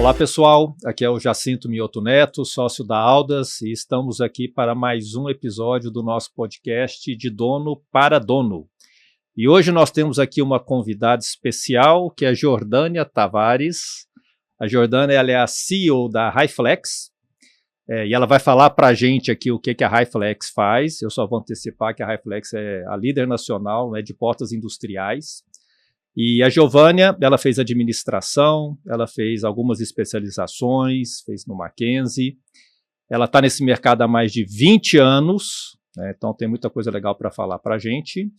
Olá pessoal, aqui é o Jacinto Mioto Neto, sócio da Aldas, e estamos aqui para mais um episódio do nosso podcast de Dono para Dono. E hoje nós temos aqui uma convidada especial, que é a Jordânia Tavares. A Jordânia, ela é a CEO da HyFlex, e ela vai falar para a gente aqui o que a HyFlex faz. Eu só vou antecipar que a HyFlex é a líder nacional, né, de portas industriais. E a Giovânia, ela fez administração, ela fez algumas especializações, fez no Mackenzie. Ela está nesse mercado há mais de 20 anos, né, então tem muita coisa legal para falar para a gente.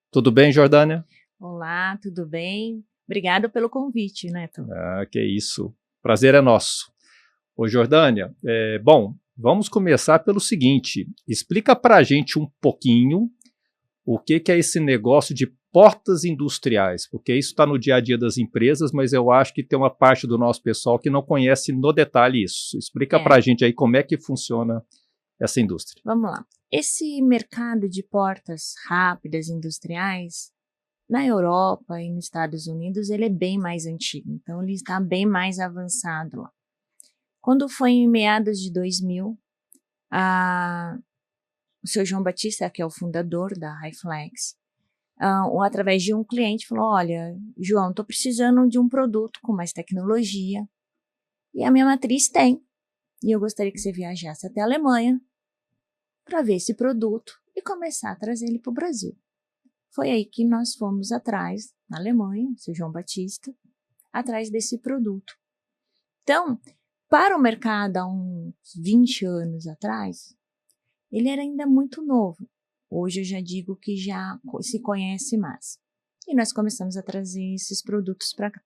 Tudo bem, Jordânia? Olá, tudo bem? Obrigada pelo convite, Neto. Que isso. Prazer é nosso. Ô, Jordânia, bom, vamos começar pelo seguinte. Explica para a gente um pouquinho o que é esse negócio de portas industriais, porque isso está no dia a dia das empresas, mas eu acho que tem uma parte do nosso pessoal que não conhece no detalhe isso. Explica para a gente aí como é que funciona essa indústria. Vamos lá. Esse mercado de portas rápidas industriais, na Europa e nos Estados Unidos, ele é bem mais antigo, então ele está bem mais avançado lá. Quando foi em meados de 2000, o seu João Batista, que é o fundador da HyFlex, através de um cliente, falou: olha, João, estou precisando de um produto com mais tecnologia, e a minha matriz tem, e eu gostaria que você viajasse até a Alemanha para ver esse produto e começar a trazer ele para o Brasil. Foi aí que nós fomos atrás, na Alemanha, seu João Batista, atrás desse produto. Então, para o mercado há uns 20 anos atrás, ele era ainda muito novo. Hoje eu já digo que já se conhece mais. E nós começamos a trazer esses produtos para cá.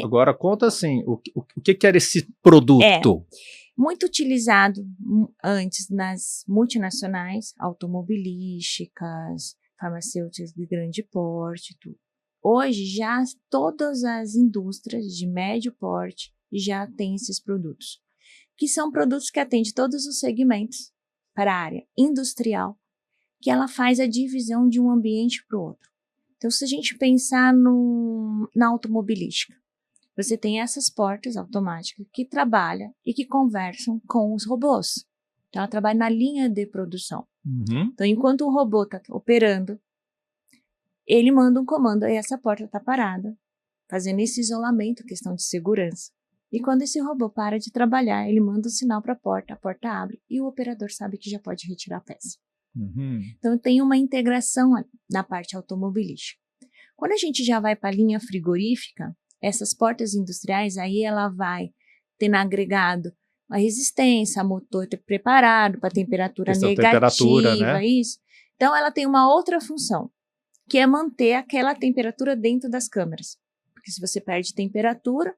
Agora conta assim, o que era esse produto? Muito utilizado antes nas multinacionais, automobilísticas, farmacêuticas de grande porte, tudo. Hoje já todas as indústrias de médio porte já têm esses produtos, que são produtos que atendem todos os segmentos para a área industrial, que ela faz a divisão de um ambiente para o outro. Então, se a gente pensar na automobilística, você tem essas portas automáticas que trabalham e que conversam com os robôs. Então, ela trabalha na linha de produção. Uhum. Então, enquanto o robô está operando, ele manda um comando, e essa porta está parada, fazendo esse isolamento, questão de segurança. E quando esse robô para de trabalhar, ele manda um sinal para a porta abre e o operador sabe que já pode retirar a peça. Uhum. Então, tem uma integração na parte automobilística. Quando a gente já vai para a linha frigorífica, essas portas industriais, aí ela vai ter agregado a resistência, motor preparado para temperatura negativa, né? Isso. Então, ela tem uma outra função, que é manter aquela temperatura dentro das câmeras. Porque se você perde temperatura,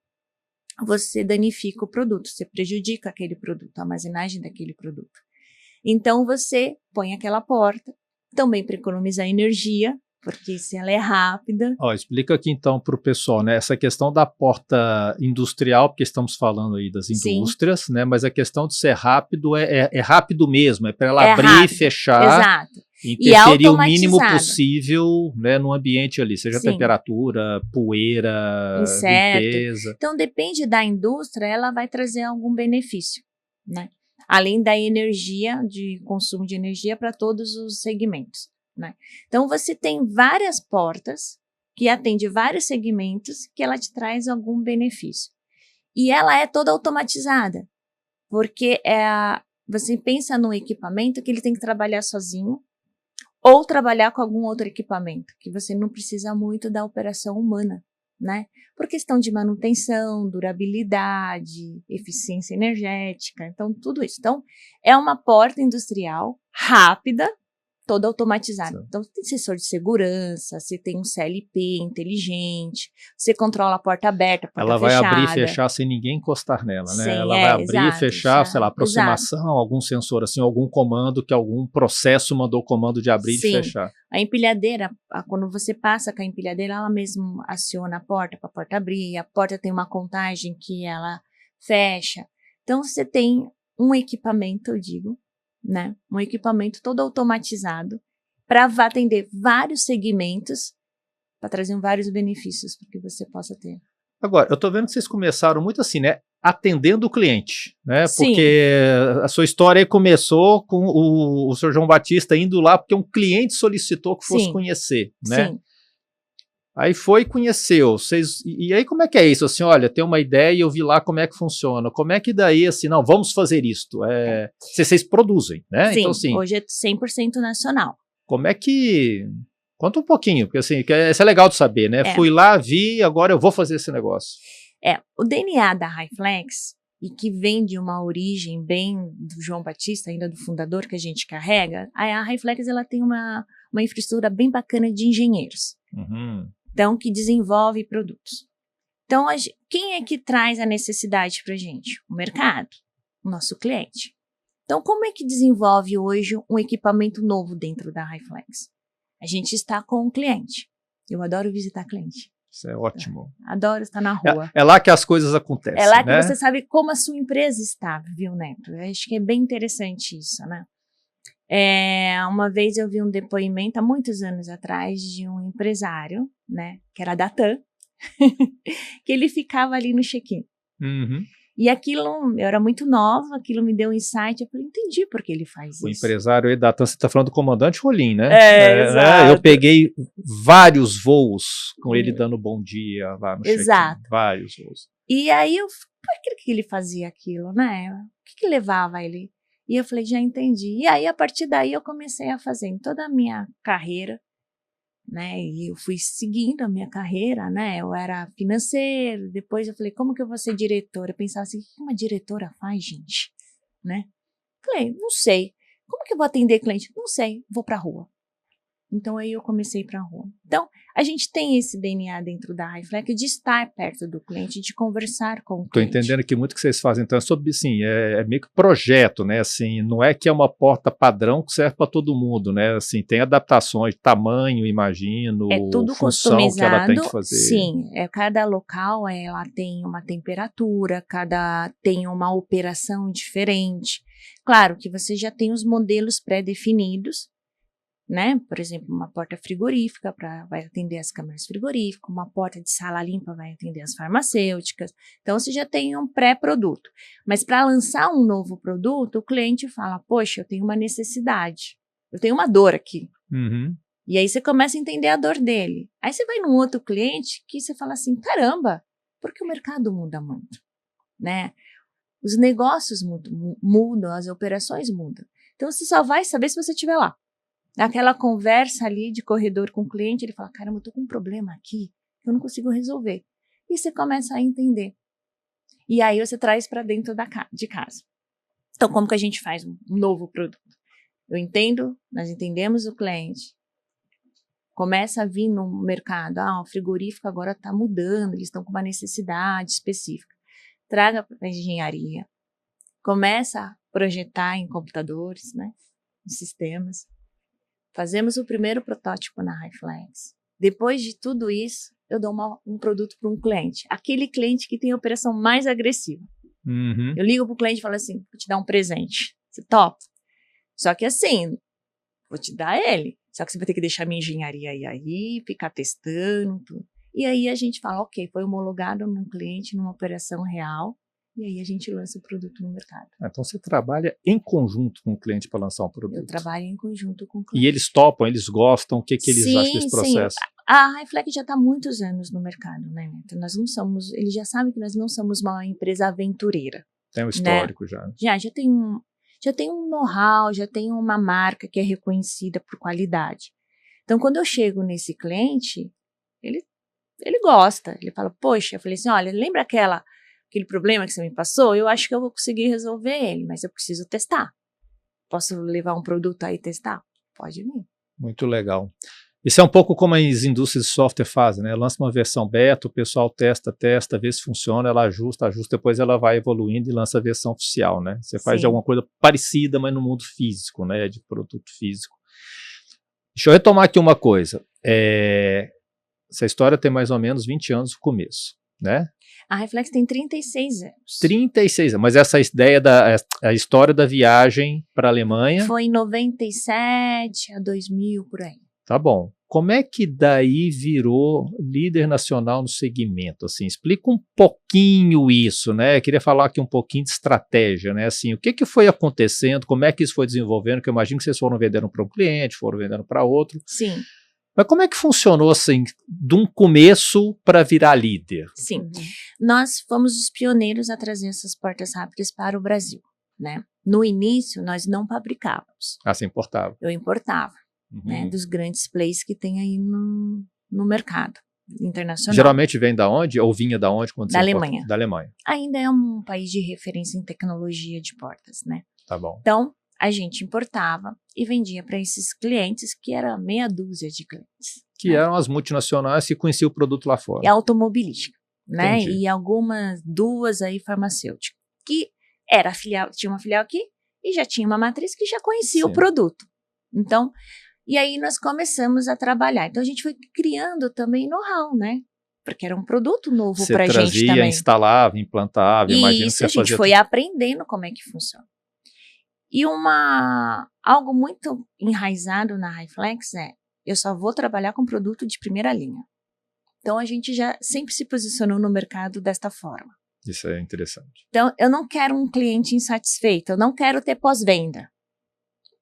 você danifica o produto, você prejudica aquele produto, a armazenagem daquele produto. Então, você põe aquela porta, também para economizar energia, porque se ela é rápida... Explica aqui então para o pessoal, né, essa questão da porta industrial, porque estamos falando aí das indústrias, né, mas a questão de ser rápido é rápido mesmo, é para ela abrir rápido, e fechar, exato. interferir o mínimo possível, né, no ambiente ali, seja Sim. temperatura, poeira, inseto. limpeza. Então, depende da indústria, ela vai trazer algum benefício, né? Além da energia, de consumo de energia para todos os segmentos, né? Então, você tem várias portas que atendem vários segmentos que ela te traz algum benefício. E ela é toda automatizada, porque você pensa no equipamento que ele tem que trabalhar sozinho ou trabalhar com algum outro equipamento, que você não precisa muito da operação humana, né? Por questão de manutenção, durabilidade, eficiência energética, então tudo isso. Então, é uma porta industrial rápida, toda automatizada. Sim. Então, tem sensor de segurança, você tem um CLP inteligente, você controla a porta aberta, a porta ela vai fechada. abrir e fechar sem ninguém encostar nela, né? Sim, Ela vai abrir e exato, fechar, sei lá, aproximação, exato. algum sensor assim, algum comando que algum processo mandou o comando de abrir Sim. e de fechar. A empilhadeira, quando você passa com a empilhadeira, ela mesmo aciona a porta para a porta abrir, a porta tem uma contagem que ela fecha. Então, você tem um equipamento, eu digo, né? Um equipamento todo automatizado para atender vários segmentos, para trazer vários benefícios para que você possa ter. Agora, eu estou vendo que vocês começaram muito assim, né? Atendendo o cliente, né? Sim. Porque a sua história aí começou com o Sr. João Batista indo lá porque um cliente solicitou que fosse Sim. conhecer, né? Sim. Aí foi e conheceu. E aí como é que é isso? Assim, olha, tem uma ideia e eu vi lá como é que funciona. Como é que daí, assim, não, vamos fazer isto? Vocês produzem, né? Sim, Então, assim, hoje é 100% nacional. como é que... Conta um pouquinho, porque assim, isso é legal de saber, né? É. Fui lá, vi, agora eu vou fazer esse negócio. O DNA da Hi-Flex, e que vem de uma origem bem do João Batista, ainda do fundador que a gente carrega, a Hi-Flex ela tem uma infraestrutura bem bacana de engenheiros, então que desenvolve produtos. Então, quem é que traz a necessidade para a gente? O mercado, o nosso cliente. Então, como é que desenvolve hoje um equipamento novo dentro da Hi-Flex? A gente está com o cliente. Eu adoro visitar cliente. Isso é ótimo. Adoro estar na rua. É lá que as coisas acontecem, É lá que né? você sabe como a sua empresa está, viu, Neto? Eu acho que é bem interessante isso, né? Uma vez eu vi um depoimento, há muitos anos atrás, de um empresário, né, que era da TAM, que ele ficava ali no check-in. E aquilo, eu era muito nova, aquilo me deu um insight, eu falei, entendi por que ele faz isso. O empresário aí da TAM, você está falando do comandante Rolim, né? Exato. Eu peguei vários voos com ele dando bom dia lá no check-in. Exato. Vários voos. E aí, por que ele fazia aquilo, né? O que levava ele? E eu falei, já entendi. E aí, a partir daí, eu comecei a fazer em toda a minha carreira, né? E eu fui seguindo a minha carreira, né? Eu era financeira, depois eu falei, como que eu vou ser diretora? Eu pensava assim, o que uma diretora faz, gente? Né? Falei, não sei. Como que eu vou atender cliente? Não sei, vou pra rua. Então, aí eu comecei para a rua. Então, a gente tem esse DNA dentro da Hi-Flex de estar perto do cliente, de conversar com o cliente. Estou entendendo que muito que vocês fazem, então, é sobre, assim, é meio que projeto, né? Assim, não é que é uma porta padrão que serve para todo mundo, né? Assim, tem adaptações de tamanho, imagino, é tudo função customizado, que ela tem que fazer. Sim, cada local ela tem uma temperatura, tem uma operação diferente. Claro que você já tem os modelos pré-definidos, né? Por exemplo, uma porta frigorífica vai atender as câmaras frigoríficas, uma porta de sala limpa vai atender as farmacêuticas. Então, você já tem um pré-produto. Mas para lançar um novo produto, o cliente fala, poxa, eu tenho uma necessidade, eu tenho uma dor aqui. E aí você começa a entender a dor dele. Aí você vai num outro cliente que você fala assim, caramba, porque o mercado muda muito, né? Os negócios mudam, as operações mudam. Então, você só vai saber se você estiver lá. Naquela conversa ali de corredor com o cliente, ele fala, caramba, eu tô com um problema aqui, que eu não consigo resolver. E você começa a entender. E aí você traz para dentro de casa. Então, como que a gente faz um novo produto? Nós entendemos o cliente. Começa a vir no mercado, o frigorífico agora está mudando, eles estão com uma necessidade específica. Traga para a engenharia. Começa a projetar em computadores, né, em sistemas. Fazemos o primeiro protótipo na Hi-Flex. Depois de tudo isso, eu dou um produto para um cliente. Aquele cliente que tem a operação mais agressiva. Eu ligo para o cliente e falo assim, vou te dar um presente. Você topa? Só que assim, vou te dar ele. Só que você vai ter que deixar minha engenharia aí, ficar testando tudo. E aí a gente fala, ok, foi homologado num cliente, numa operação real. E aí a gente lança o produto no mercado. Então você trabalha em conjunto com o cliente para lançar um produto. Eu trabalho em conjunto com o cliente. E eles topam, eles gostam, o que eles acham desse processo? Sim. A Hi-Flex já está há muitos anos no mercado, né, Neto? Eles já sabem que nós não somos uma empresa aventureira. Tem um histórico, né? Já tem um know-how, já tem uma marca que é reconhecida por qualidade. Então, quando eu chego nesse cliente, ele gosta. Ele fala, poxa, eu falei assim, olha, lembra aquele problema que você me passou? Eu acho que eu vou conseguir resolver ele, mas eu preciso testar. Posso levar um produto aí e testar? Pode vir. Muito legal. Isso é um pouco como as indústrias de software fazem, né? Lança uma versão beta, o pessoal testa, vê se funciona, ela ajusta, depois ela vai evoluindo e lança a versão oficial, né? Você faz de alguma coisa parecida, mas no mundo físico, né? De produto físico. Deixa eu retomar aqui uma coisa. Essa história tem mais ou menos 20 anos no começo, né? A Hi-Flex tem 36 anos. 36 anos, mas essa ideia a história da viagem para a Alemanha... Foi em 97 a 2000, por aí. Tá bom. como é que daí virou líder nacional no segmento? Assim, explica um pouquinho isso, né? Eu queria falar aqui um pouquinho de estratégia, né? Assim, o que foi acontecendo, como é que isso foi desenvolvendo, que eu imagino que vocês foram vendendo para um cliente, foram vendendo para outro. Sim. Mas como é que funcionou, assim, de um começo para virar líder? Sim. Nós fomos os pioneiros a trazer essas portas rápidas para o Brasil, né? No início, nós não fabricávamos. Ah, você importava. Eu importava, né? Dos grandes players que tem aí no mercado internacional. Geralmente vem da onde? Ou vinha da onde? Quando da Alemanha. Da Alemanha. Ainda é um país de referência em tecnologia de portas, né? Tá bom. Então, a gente importava e vendia para esses clientes, que era meia dúzia de clientes. Que eram as multinacionais que conheciam o produto lá fora. E automobilística, né? Entendi. E duas aí farmacêuticas. Que era filial, tinha uma filial aqui e já tinha uma matriz que já conhecia o produto. Então, e aí nós começamos a trabalhar. Então a gente foi criando também know-how, né? Porque era um produto novo para a gente também. Você instalava, implantava, imagino que você fazia. Isso, a gente foi aprendendo como é que funciona. E algo muito enraizado na Hi-Flex eu só vou trabalhar com produto de primeira linha. Então, a gente já sempre se posicionou no mercado desta forma. Isso é interessante. Então, eu não quero um cliente insatisfeito, eu não quero ter pós-venda,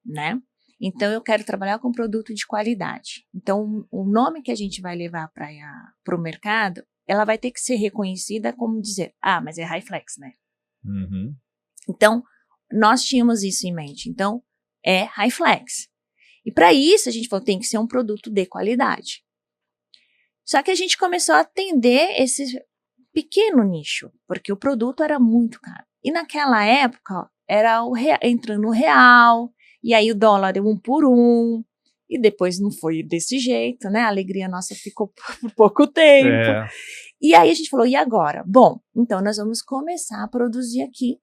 né? Então, eu quero trabalhar com produto de qualidade. Então, o nome que a gente vai levar para o mercado, ela vai ter que ser reconhecida como dizer, mas é Hi-Flex, né? Uhum. Então, nós tínhamos isso em mente. Então, é Hi-Flex. E para isso, a gente falou, tem que ser um produto de qualidade. Só que a gente começou a atender esse pequeno nicho, porque o produto era muito caro. E naquela época, era entrando o real, e aí o dólar é 1 por 1, e depois não foi desse jeito, né? A alegria nossa ficou por pouco tempo. E aí a gente falou, e agora? Bom, então nós vamos começar a produzir aqui.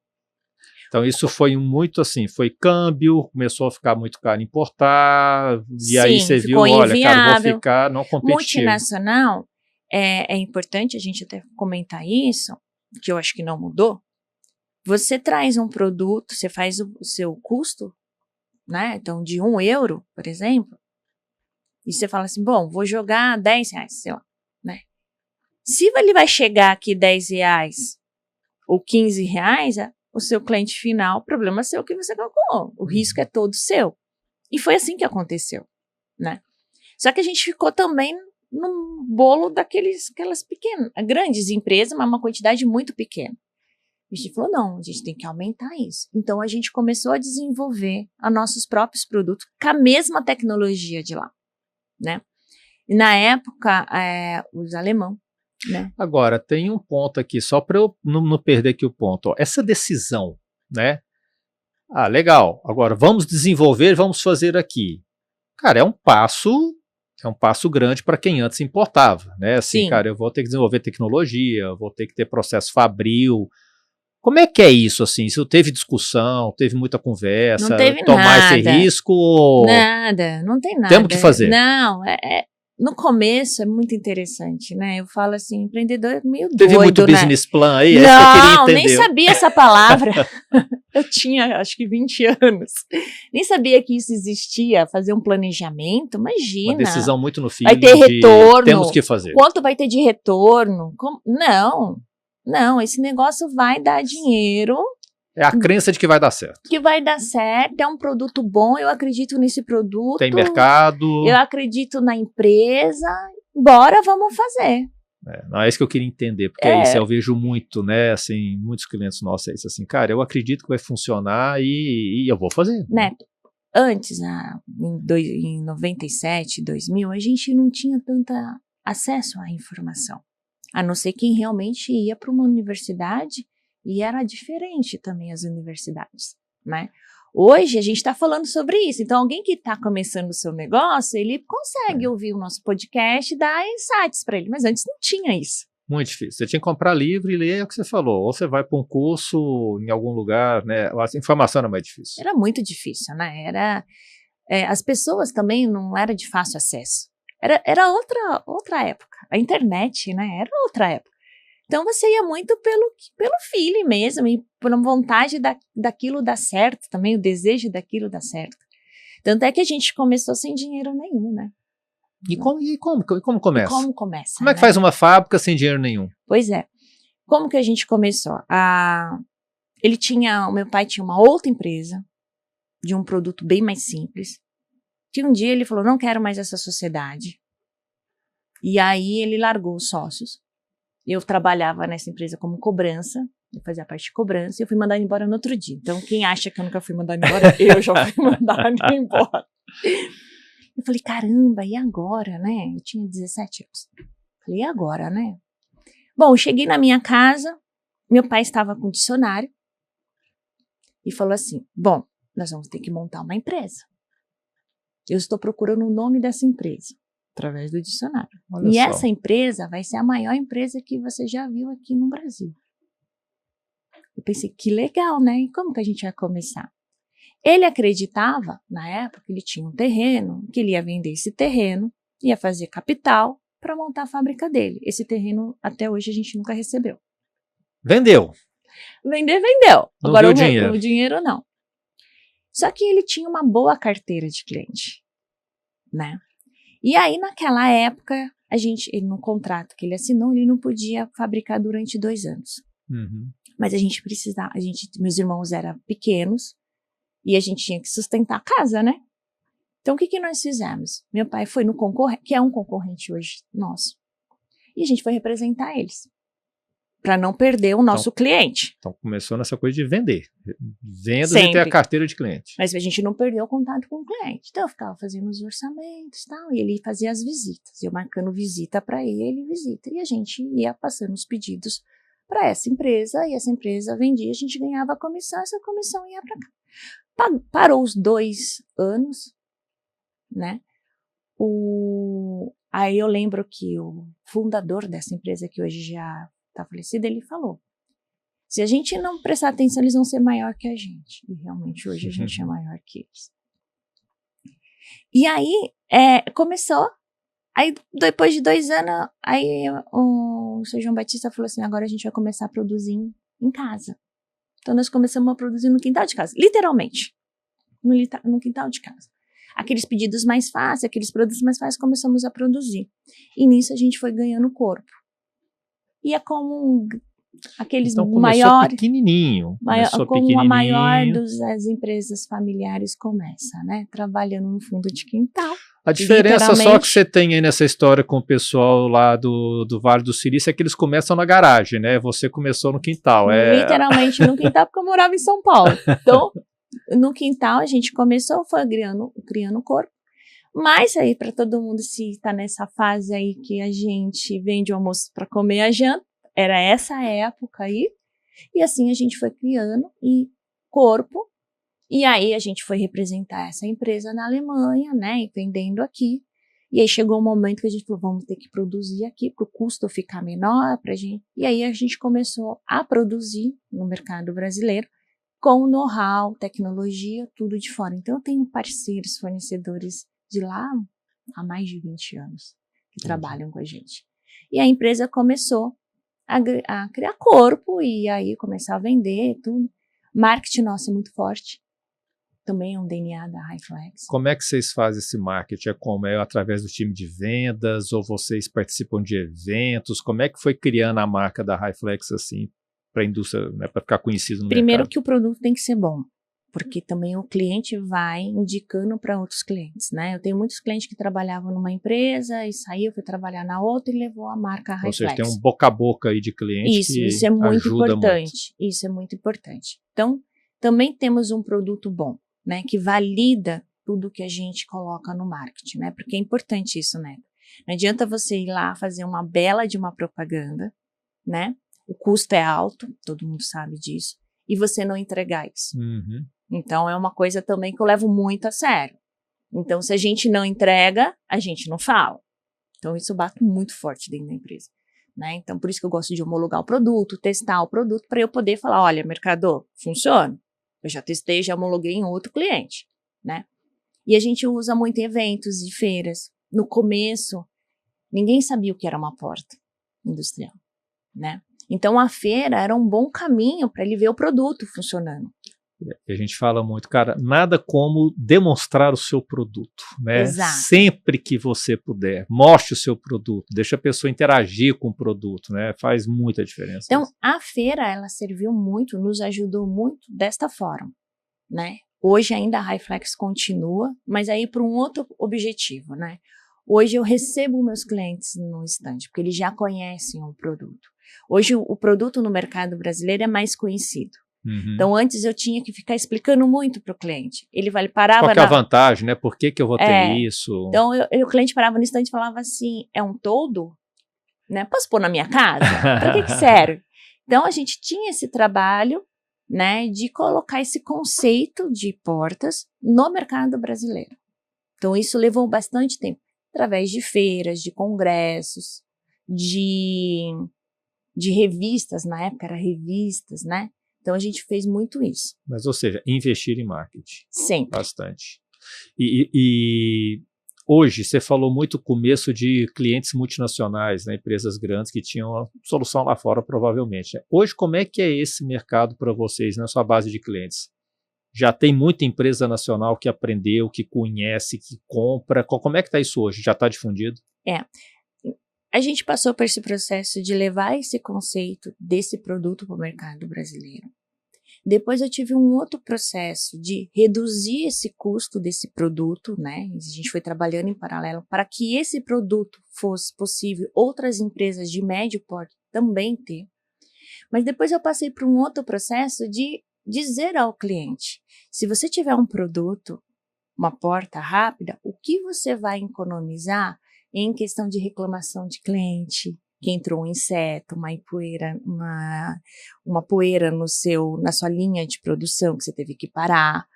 Então isso foi muito assim, foi câmbio, começou a ficar muito caro importar, e aí você viu, olha, cara, vou ficar não competitivo. Multinacional, é importante a gente até comentar isso, que eu acho que não mudou. Você traz um produto, você faz o seu custo, né? Então, de €1, por exemplo, e você fala assim, bom, vou jogar R$10, sei lá, né? Se ele vai chegar aqui R$10 ou R$15, o seu cliente final, o problema é seu que você calculou. O risco é todo seu. E foi assim que aconteceu, né? Só que a gente ficou também no bolo aquelas pequenas, grandes empresas, mas uma quantidade muito pequena. A gente falou, não, a gente tem que aumentar isso. Então, a gente começou a desenvolver os nossos próprios produtos com a mesma tecnologia de lá, né? E na época, os alemão, né? Agora, tem um ponto aqui, só para eu não perder aqui o ponto. Ó, essa decisão, né? Legal, agora vamos desenvolver, vamos fazer aqui. Cara, é um passo grande para quem antes importava, né? Assim, Sim. Cara, eu vou ter que desenvolver tecnologia, vou ter que ter processo fabril. Como é que é isso, assim? Se teve discussão, teve muita conversa, não teve tomar nada. esse risco? Nada, não tem nada. Temos que fazer. Não, no começo é muito interessante, né? Eu falo assim, empreendedor é meio doido, Teve muito né? business plan aí? Não, que eu queria entender. nem sabia essa palavra. Eu tinha, acho que 20 anos. Nem sabia que isso existia, fazer um planejamento, imagina. Uma decisão muito no feeling. Vai ter retorno. Temos que fazer. Quanto vai ter de retorno? Não, esse negócio vai dar dinheiro. É a crença de que vai dar certo. Que vai dar certo, é um produto bom, eu acredito nesse produto. Tem mercado. Eu acredito na empresa, bora, vamos fazer. Não é isso que eu queria entender, porque é isso, eu vejo muito, né, assim, muitos clientes nossos, é isso assim, cara, eu acredito que vai funcionar e eu vou fazer. Neto, antes, em 97, 2000, a gente não tinha tanto acesso à informação, a não ser quem realmente ia para uma universidade, e era diferente também as universidades, né? Hoje a gente está falando sobre isso, então alguém que está começando o seu negócio, ele consegue ouvir o nosso podcast e dar insights para ele, mas antes não tinha isso. Muito difícil, você tinha que comprar livro e ler o que você falou, ou você vai para um curso em algum lugar, né? A informação era mais difícil. Era muito difícil, né? As pessoas também não era de fácil acesso, era outra época, a internet, né? Era outra época. Então, você ia muito pelo feeling mesmo, e pela vontade daquilo dar certo também, o desejo daquilo dar certo. Tanto é que a gente começou sem dinheiro nenhum, né? E como começa? Como começa? Como é que faz uma fábrica sem dinheiro nenhum? Pois é. Como que a gente começou? O meu pai tinha uma outra empresa de um produto bem mais simples. Que um dia ele falou, não quero mais essa sociedade. E aí ele largou os sócios. Eu trabalhava nessa empresa como cobrança, eu fazia parte de cobrança, e eu fui mandada embora no outro dia. Então, quem acha que eu nunca fui mandada embora, eu já fui mandada embora. Eu falei, caramba, e agora, né? Eu tinha 17 anos. Falei, e agora, né? Bom, eu cheguei na minha casa, meu pai estava com um dicionário e falou assim, bom, nós vamos ter que montar uma empresa. Eu estou procurando o nome dessa empresa, através do dicionário. Olha e só. essa empresa vai ser a maior empresa que você já viu aqui no Brasil. Eu pensei, que legal, né? E como que a gente vai começar? Ele acreditava, na época, que ele tinha um terreno, que ele ia vender esse terreno, ia fazer capital para montar a fábrica dele. Esse terreno, até hoje, a gente nunca recebeu. Vendeu. Vender, vendeu. Não Agora, viu o dinheiro. o dinheiro, não. Só que ele tinha uma boa carteira de cliente, né? E aí, naquela época, ele, no contrato que ele assinou, ele não podia fabricar durante 2 anos. Uhum. Mas a gente precisava, meus irmãos eram pequenos e a gente tinha que sustentar a casa, né? Então, o que nós fizemos? Meu pai foi no concorrente, que é um concorrente hoje nosso, e a gente foi representar eles, para não perder o nosso cliente. Então começou nessa coisa de vender. Vendas Sempre. E ter a carteira de cliente. Mas a gente não perdeu o contato com o cliente. Então eu ficava fazendo os orçamentos e tal, e ele fazia as visitas. Eu marcando visita para ele, visita. E a gente ia passando os pedidos para essa empresa, e essa empresa vendia, a gente ganhava a comissão, essa comissão ia para cá. Parou os 2 anos, né? Aí eu lembro que o fundador dessa empresa, que hoje já está falecido, ele falou, se a gente não prestar atenção, eles vão ser maior que a gente. E realmente hoje a gente é maior que eles. E aí começou. Aí depois de 2 anos, aí o seu João Batista falou assim, agora a gente vai começar a produzir em casa. Então nós começamos a produzir no quintal de casa, literalmente, no quintal de casa. Aqueles pedidos mais fáceis, aqueles produtos mais fáceis, começamos a produzir. E nisso a gente foi ganhando corpo. E é como aqueles então, maiores, pequenininho. como a maior das empresas familiares começa, né? Trabalhando no fundo de quintal. A diferença só que você tem aí nessa história com o pessoal lá do Vale do Silício é que eles começam na garagem, né? Você começou no quintal. Literalmente no quintal, porque eu morava em São Paulo. Então, no quintal a gente começou, foi criando corpo. Mas aí, para todo mundo, se está nessa fase aí que a gente vende o almoço para comer a janta, era essa época aí. E assim a gente foi criando corpo. E aí a gente foi representar essa empresa na Alemanha, né, e vendendo aqui. E aí chegou um momento que a gente falou, vamos ter que produzir aqui para o custo ficar menor pra gente. E aí a gente começou a produzir no mercado brasileiro com know-how, tecnologia, tudo de fora. Então eu tenho parceiros, fornecedores de lá há mais de 20 anos que trabalham com a gente. E a empresa começou a criar corpo e aí começar a vender tudo. Marketing nosso é muito forte. Também é um DNA da HiFlex. Como é que vocês fazem esse marketing? É através do time de vendas ou vocês participam de eventos? Como é que foi criando a marca da HiFlex assim para a indústria, né, para ficar conhecido no Primeiro mercado? Que o produto tem que ser bom, porque também o cliente vai indicando para outros clientes, né? Eu tenho muitos clientes que trabalhavam numa empresa e saiu, foi trabalhar na outra e levou a marca HiFlex. Ou seja, tem um boca a boca aí de cliente isso é muito importante. Isso é muito importante. Então, também temos um produto bom, né, que valida tudo que a gente coloca no marketing, né, porque é importante isso, né, não adianta você ir lá fazer uma bela de uma propaganda, né, o custo é alto, todo mundo sabe disso, e você não entregar isso. Uhum. Então, é uma coisa também que eu levo muito a sério. Então, se a gente não entrega, a gente não fala. Então, isso bate muito forte dentro da empresa, né, então por isso que eu gosto de homologar o produto, testar o produto, para eu poder falar, olha, mercador, funciona. Eu já testei, já homologuei em outro cliente, né? E a gente usa muito em eventos e feiras. No começo, ninguém sabia o que era uma porta industrial, né? Então, a feira era um bom caminho para ele ver o produto funcionando. E a gente fala muito, cara, nada como demonstrar o seu produto, né? Exato. Sempre que você puder, mostre o seu produto, deixa a pessoa interagir com o produto, né? Faz muita diferença. Então, isso. a feira, ela serviu muito, nos ajudou muito desta forma, né? Hoje ainda a Highflex continua, mas aí para um outro objetivo, né? Hoje eu recebo meus clientes no stand, porque eles já conhecem o produto. Hoje o produto no mercado brasileiro é mais conhecido. Uhum. Então, antes eu tinha que ficar explicando muito para o cliente. Ele parava Qual que é a vantagem, né? Por que eu vou ter isso? Então, o cliente parava no stand e falava assim, é um toldo? Né? Posso pôr na minha casa? Para que serve? Então, a gente tinha esse trabalho, né, de colocar esse conceito de portas no mercado brasileiro. Então, isso levou bastante tempo, através de feiras, de congressos, de revistas, na época eram revistas, né? Então, a gente fez muito isso. Mas, ou seja, investir em marketing. Sempre. Bastante. E hoje, você falou muito começo de clientes multinacionais, né, empresas grandes que tinham a solução lá fora, provavelmente. Né? Hoje, como é que é esse mercado para vocês, na sua base de clientes? Já tem muita empresa nacional que aprendeu, que conhece, que compra. Como é que está isso hoje? Já está difundido? A gente passou por esse processo de levar esse conceito desse produto para o mercado brasileiro. Depois eu tive um outro processo de reduzir esse custo desse produto, né? A gente foi trabalhando em paralelo para que esse produto fosse possível outras empresas de médio porte também ter. Mas depois eu passei por um outro processo de dizer ao cliente, se você tiver um produto, uma porta rápida, o que você vai economizar em questão de reclamação de cliente, que entrou um inseto, uma poeira na sua linha de produção que você teve que parar,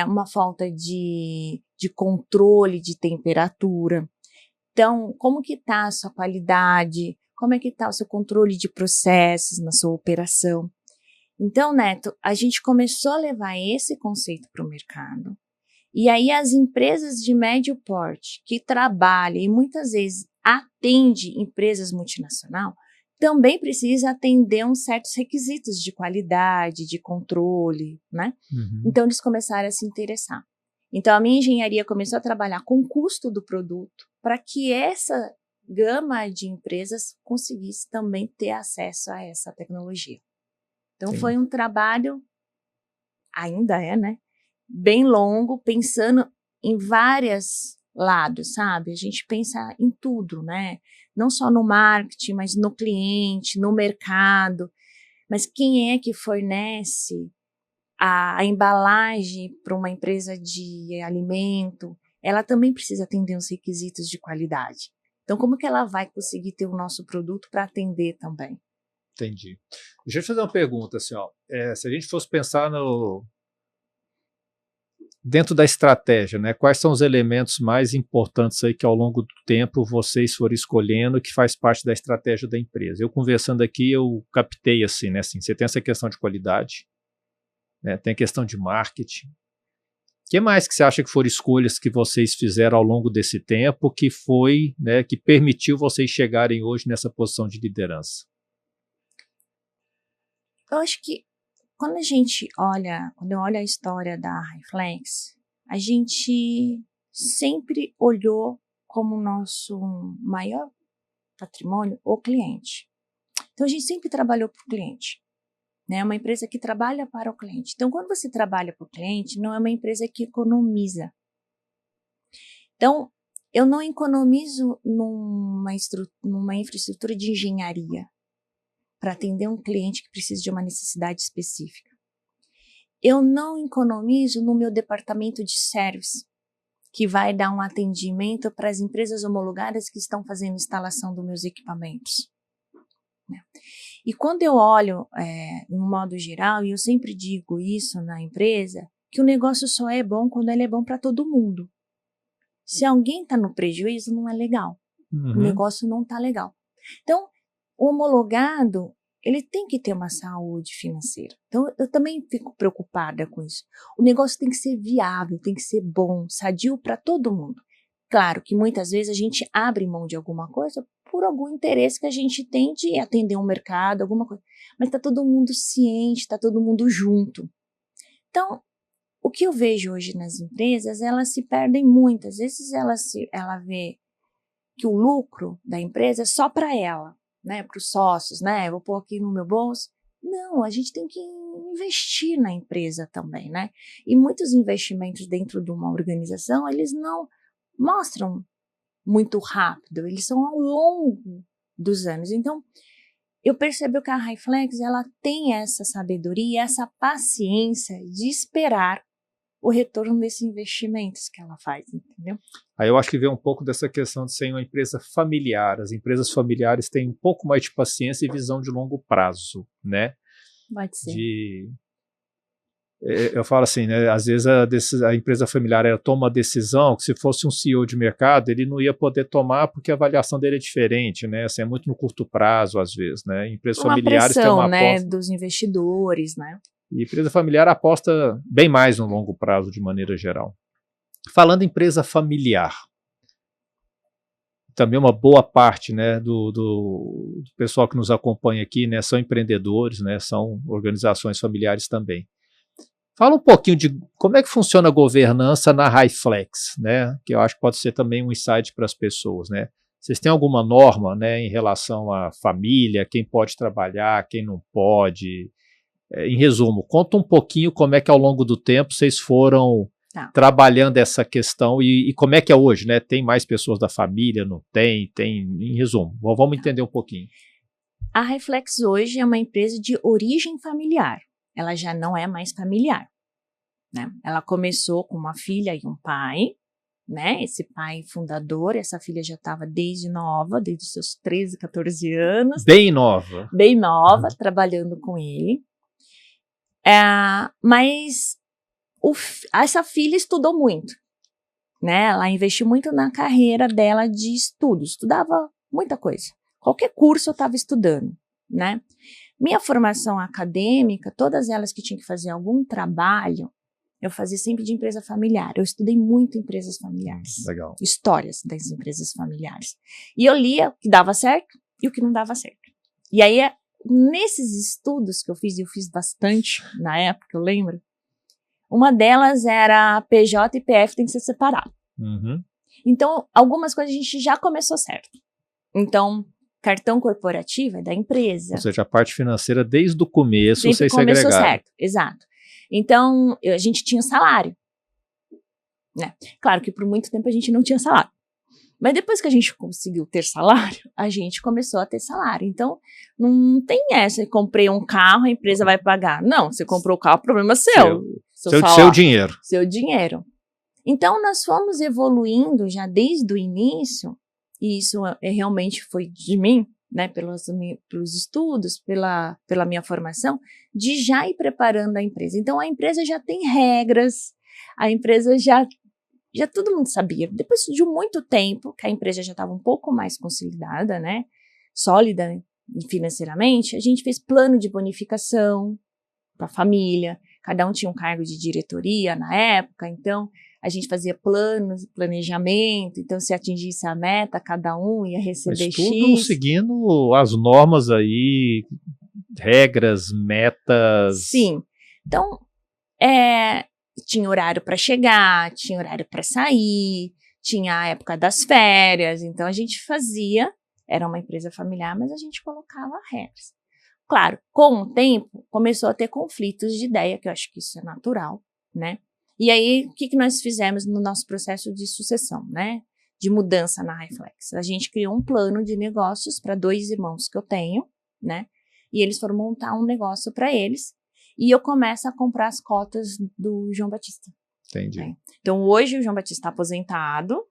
uma falta de controle de temperatura. Então, como que está a sua qualidade? Como é que está o seu controle de processos na sua operação? Então, Neto, a gente começou a levar esse conceito para o mercado. E aí as empresas de médio porte que trabalham e muitas vezes atendem empresas multinacionais também precisam atender uns certos requisitos de qualidade, de controle, né? Uhum. Então eles começaram a se interessar. Então a minha engenharia começou a trabalhar com o custo do produto para que essa gama de empresas conseguisse também ter acesso a essa tecnologia. Então Sim. foi um trabalho, ainda é, né? Bem longo, pensando em vários lados, sabe? A gente pensa em tudo, né? Não só no marketing, mas no cliente, no mercado. Mas quem é que fornece a embalagem para uma empresa de alimento? Ela também precisa atender os requisitos de qualidade. Então, como que ela vai conseguir ter o nosso produto para atender também? Entendi. Deixa eu te fazer uma pergunta, assim, ó. Se a gente fosse pensar dentro da estratégia, né? Quais são os elementos mais importantes aí que ao longo do tempo vocês foram escolhendo que faz parte da estratégia da empresa? Eu conversando aqui, eu captei assim, né? Assim, você tem essa questão de qualidade, né? Tem a questão de marketing. O que mais que você acha que foram escolhas que vocês fizeram ao longo desse tempo que foi, né, que permitiu vocês chegarem hoje nessa posição de liderança? Eu acho que quando eu olho a história da Highflex, a gente sempre olhou como nosso maior patrimônio o cliente. Então, a gente sempre trabalhou para o cliente, né? É uma empresa que trabalha para o cliente. Então, quando você trabalha para o cliente, não é uma empresa que economiza. Então, eu não economizo numa infraestrutura de engenharia para atender um cliente que precisa de uma necessidade específica. Eu não economizo no meu departamento de service, que vai dar um atendimento para as empresas homologadas que estão fazendo instalação dos meus equipamentos. Né? E quando eu olho, no modo geral, e eu sempre digo isso na empresa, que o negócio só é bom quando ele é bom para todo mundo. Se alguém está no prejuízo, não é legal. Uhum. O negócio não está legal. Então, o homologado, ele tem que ter uma saúde financeira. Então, eu também fico preocupada com isso. O negócio tem que ser viável, tem que ser bom, sadio para todo mundo. Claro que muitas vezes a gente abre mão de alguma coisa por algum interesse que a gente tem de atender um mercado, alguma coisa. Mas está todo mundo ciente, está todo mundo junto. Então, o que eu vejo hoje nas empresas, elas se perdem muito. Às vezes ela vê que o lucro da empresa é só para ela, né, para os sócios, né, eu vou pôr aqui no meu bolso. Não, a gente tem que investir na empresa também, né? E muitos investimentos dentro de uma organização, eles não mostram muito rápido, eles são ao longo dos anos. Então, eu percebo que a Highflex, ela tem essa sabedoria, essa paciência de esperar o retorno desses investimentos que ela faz, entendeu? Aí eu acho que vem um pouco dessa questão de ser uma empresa familiar. As empresas familiares têm um pouco mais de paciência e visão de longo prazo, né? Pode ser. Eu falo assim, né? Às vezes a empresa familiar ela toma uma decisão que se fosse um CEO de mercado, ele não ia poder tomar porque a avaliação dele é diferente, né? Assim, é muito no curto prazo, às vezes, né? Empresas familiares têm uma né, aposta, dos investidores, né? E empresa familiar aposta bem mais no longo prazo, de maneira geral. Falando em empresa familiar, também uma boa parte, né, do pessoal que nos acompanha aqui, né, são empreendedores, né, são organizações familiares também. Fala um pouquinho de como é que funciona a governança na Highflex, né, que eu acho que pode ser também um insight para as pessoas, né. Vocês têm alguma norma, né, em relação à família, quem pode trabalhar, quem não pode? Em resumo, conta um pouquinho como é que ao longo do tempo vocês foram trabalhando essa questão e como é que é hoje, né? Tem mais pessoas da família, não tem? Tem, em resumo, vamos entender um pouquinho. A Highflex hoje é uma empresa de origem familiar. Ela já não é mais familiar, né? Ela começou com uma filha e um pai, né? Esse pai fundador, essa filha já estava desde nova, desde os seus 13, 14 anos. Bem nova. Bem nova, trabalhando com ele. Mas essa filha estudou muito, né? Ela investiu muito na carreira dela de estudo, estudava muita coisa. Qualquer curso eu estava estudando, né? Minha formação acadêmica, todas elas que tinham que fazer algum trabalho, eu fazia sempre de empresa familiar. Eu estudei muito empresas familiares. Legal. Histórias das empresas familiares. E eu lia o que dava certo e o que não dava certo. E aí, nesses estudos que eu fiz bastante na época, eu lembro, uma delas era PJ e PF tem que ser separado. Uhum. Então, algumas coisas a gente já começou certo. Então, cartão corporativo é da empresa. Ou seja, a parte financeira desde o começo Sempre vocês começou segregaram. certo, exato. Então, a gente tinha um salário, né? Claro que por muito tempo a gente não tinha salário. Mas depois que a gente conseguiu ter salário, a gente começou a ter salário. Então, não tem essa, comprei um carro, a empresa vai pagar. Não, você comprou o carro, o problema é seu. Seu dinheiro. Seu dinheiro. Então, nós fomos evoluindo já desde o início, e isso realmente foi de mim, né, pelos estudos, pela minha formação, de já ir preparando a empresa. Então, a empresa já tem regras, a empresa já todo mundo sabia. Depois de muito tempo, que a empresa já estava um pouco mais consolidada, né, sólida financeiramente, a gente fez plano de bonificação para a família, cada um tinha um cargo de diretoria na época, então a gente fazia planos, planejamento, então se atingisse a meta, cada um ia receber Mas tudo X. seguindo as normas aí, regras, metas. Sim. Então, tinha horário para chegar, tinha horário para sair, tinha a época das férias, então a gente fazia, era uma empresa familiar, mas a gente colocava regras. Claro, com o tempo, começou a ter conflitos de ideia, que eu acho que isso é natural, né? E aí, o que nós fizemos no nosso processo de sucessão, né? De mudança na Highflex? A gente criou um plano de negócios para 2 irmãos que eu tenho, né? E eles foram montar um negócio para eles. E eu começo a comprar as cotas do João Batista. Entendi. Né? Então, hoje o João Batista está aposentado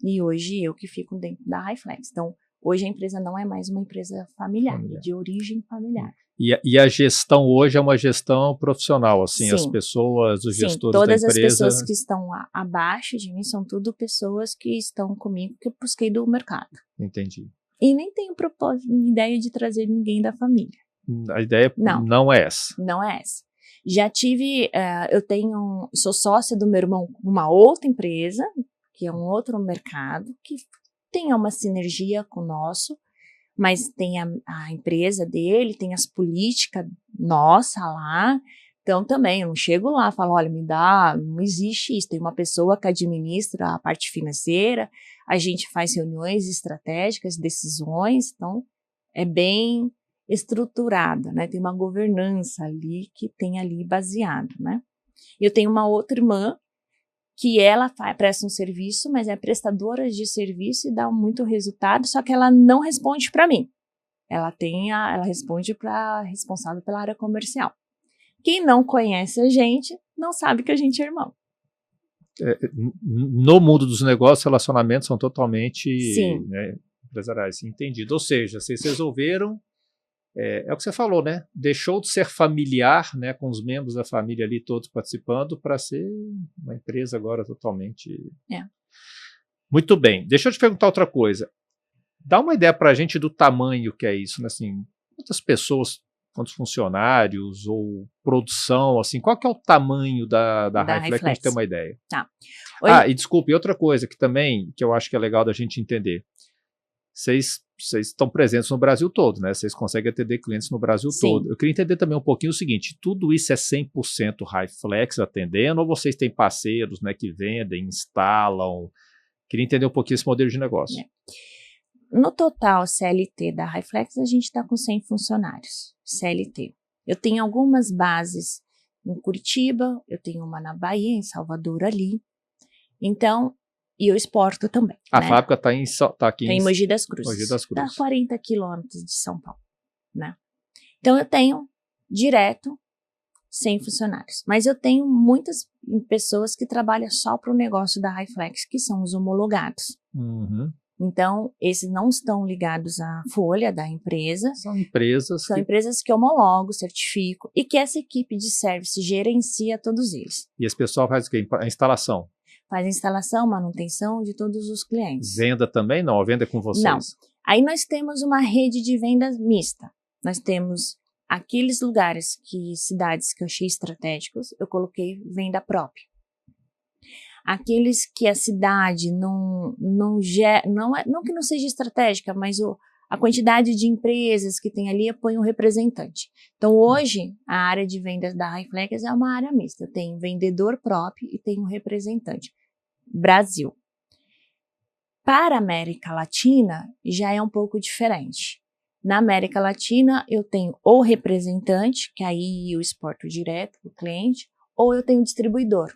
e hoje eu que fico dentro da Highflex. Então, hoje a empresa não é mais uma empresa familiar. De origem familiar. E a gestão hoje é uma gestão profissional, assim, Sim. As pessoas, os Sim, gestores da todas empresa. as pessoas que estão abaixo de mim são tudo pessoas que estão comigo, que eu busquei do mercado. Entendi. E nem tenho ideia de trazer ninguém da família. A ideia não é essa. Não é essa. Já tive, sou sócia do meu irmão numa outra empresa, que é um outro mercado, que tem uma sinergia com o nosso, mas tem a empresa dele, tem as políticas nossa lá, Então, também, eu não chego lá e falo, olha, me dá, não existe isso. Tem uma pessoa que administra a parte financeira, a gente faz reuniões estratégicas, decisões, então, é bem estruturada, né? Tem uma governança ali que tem ali baseado, né? Eu tenho uma outra irmã que ela presta um serviço, mas é prestadora de serviço e dá muito resultado, só que ela não responde para mim. Ela responde para responsável pela área comercial. Quem não conhece a gente não sabe que a gente é irmão. No mundo dos negócios, relacionamentos são totalmente, né, empresariais. Entendido. Ou seja, vocês resolveram, é o que você falou, né? Deixou de ser familiar, né, com os membros da família ali todos participando, para ser uma empresa agora totalmente... Muito bem. Deixa eu te perguntar outra coisa. Dá uma ideia para a gente do tamanho que é isso, né? Assim, quantas pessoas, quantos funcionários ou produção, assim, qual que é o tamanho da Hi-Flex, para a gente ter uma ideia? Tá. E desculpe, outra coisa que também, que eu acho que é legal da gente entender, vocês estão presentes no Brasil todo, né? Vocês conseguem atender clientes no Brasil todo. Eu queria entender também um pouquinho o seguinte, tudo isso é 100% Hi-Flex atendendo, ou vocês têm parceiros, né, que vendem, instalam? Queria entender um pouquinho esse modelo de negócio. No total CLT da Hi-Flex, a gente está com 100 funcionários, CLT. Eu tenho algumas bases em Curitiba, eu tenho uma na Bahia, em Salvador ali. Então, e eu exporto também. A né? fábrica está aqui em Mogi das Cruzes. Mogi das Cruzes. Está a 40 quilômetros de São Paulo. Né? Então, eu tenho direto 100 funcionários. Mas eu tenho muitas pessoas que trabalham só para o negócio da Hi-Flex, que são os homologados. Uhum. Então, esses não estão ligados à folha da empresa. São empresas que homologo, certifico e que essa equipe de service gerencia todos eles. E esse pessoal faz o quê? A instalação? Faz a instalação, manutenção de todos os clientes. Venda também? Não, a venda é com vocês? Não. Aí nós temos uma rede de vendas mista. Nós temos aqueles lugares cidades que eu achei estratégicos, eu coloquei venda própria. Aqueles que a cidade não que não seja estratégica, mas a quantidade de empresas que tem ali, eu ponho um representante. Então, hoje, a área de vendas da Hi-Flex é uma área mista. Eu tenho vendedor próprio e tenho representante. Brasil. Para a América Latina, já é um pouco diferente. Na América Latina, eu tenho ou representante, que aí eu exporto direto para o cliente, ou eu tenho distribuidor.